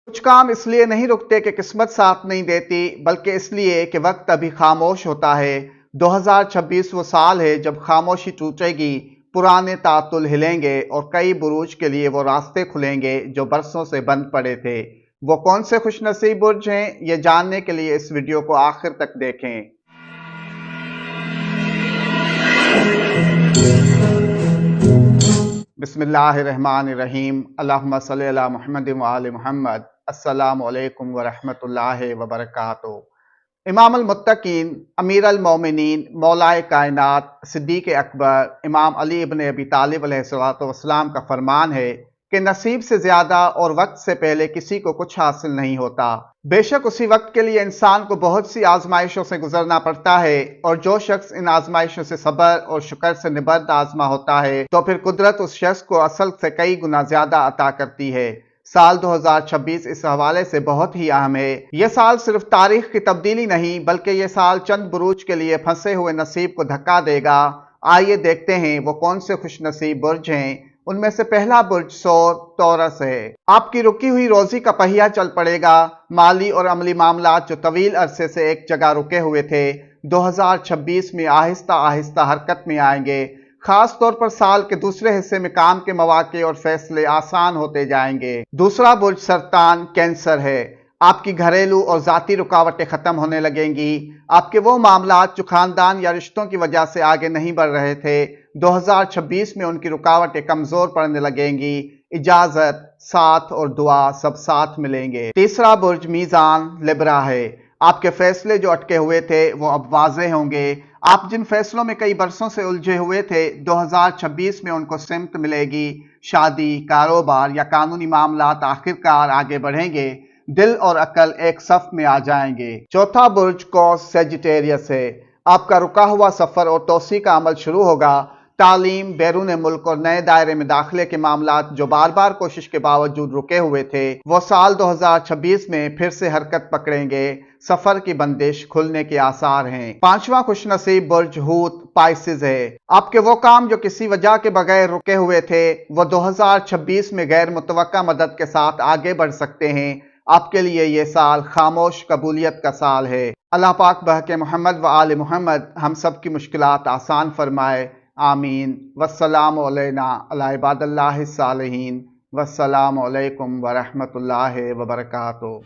कुछ काम इसलिए नहीं रुकते कि किस्मत साथ नहीं देती, बल्कि इसलिए कि वक्त अभी खामोश होता है। 2026 वो साल है जब खामोशी टूटेगी, पुराने तातुल हिलेंगे और कई बुरूज के लिए वो रास्ते खुलेंगे जो बरसों से बंद पड़े थे। वो कौन से खुशनसीब बुर्ज हैं, ये जानने के लिए इस वीडियो को आखिर तक देखें। बिस्मिल्लाहिर्रहमानिर्रहीम। अल्लाहुम्मा सल्ली अला मुहम्मद व आलि मुहम्मद। अस्सलामु अलैकुम व रहमतुल्लाहि व बरकातुहू। इमाम अल-मुत्तकीन, अमीर अल-मोमिनीन, मौलाए कायनात, सिद्दीक़ अकबर, इमाम अली इब्न अबी तालिब अलैहिस्सलातु वस्सलाम का फरमान है कि नसीब से ज़्यादा और वक्त से पहले किसी को कुछ हासिल नहीं होता। बेशक उसी वक्त के लिए इंसान को बहुत सी आजमाइशों से गुजरना पड़ता है, और जो शख्स इन आजमाइशों से सब्र और शुक्र से निबर्द आजमा होता है तो फिर कुदरत उस शख्स को असल से कई गुना ज़्यादा अता करती है। साल 2026 इस हवाले से बहुत ही अहम है। यह साल सिर्फ तारीख की तब्दीली नहीं, बल्कि यह साल चंद बुरूज के लिए फंसे हुए नसीब को धक्का देगा। आइए देखते हैं वो कौन से खुशनसीब बुर्ज हैं। उनमें से पहला बुर्ज सौर टॉरस है। आपकी रुकी हुई रोजी का पहिया चल पड़ेगा। माली और अमली मामलात जो तवील अरसे से एक जगह रुके हुए थे, 2026 में आहिस्ता आहिस्ता हरकत में आएंगे। खास तौर पर साल के दूसरे हिस्से में काम के मौके और फैसले आसान होते जाएंगे। दूसरा बुर्ज सरतान कैंसर है। आपकी घरेलू और जाती रुकावटें खत्म होने लगेंगी। आपके वो मामलात जो खानदान या रिश्तों की वजह से आगे नहीं बढ़ रहे थे, 2026 में उनकी रुकावटें कमजोर पड़ने लगेंगी। इजाजत, साथ और दुआ सब साथ मिलेंगे। तीसरा बुर्ज मीज़ान लिब्रा है। आपके फैसले जो अटके हुए थे वो अब वाज़ेह होंगे। आप जिन फैसलों में कई बरसों से उलझे हुए थे, 2026 में उनको सिमत मिलेगी। शादी, कारोबार या कानूनी मामलात आखिरकार आगे बढ़ेंगे। दिल और अकल एक सफ में आ जाएंगे। चौथा बुर्ज कौस सेजिटेरियस है। आपका रुका हुआ सफर और तोसी का अमल शुरू होगा। तालीम, बैरून मुल्क और नए दायरे में दाखिले के मामलात जो बार बार कोशिश के बावजूद रुके हुए थे, वो साल 2026 में फिर से हरकत पकड़ेंगे। सफर की बंदिश खुलने के आसार हैं। पांचवा खुशनसीब बुर्ज हूत पाइसिस है। आपके वो काम जो किसी वजह के बगैर रुके हुए थे, वो 2026 में गैर मुतवक्का मदद के साथ आगे बढ़ सकते हैं। आपके लिए ये साल खामोश कबूलियत का साल है। अल्लाह पाक बहके मोहम्मद व आले मोहम्मद हम सब की मुश्किलात आसान फरमाए। आमीन। वस्सलामु अलैना अला इबादिल्लाहिस सालिहीन। वस्सलामु अलैकुम व रहमतुल्लाहि व बरकातुहू।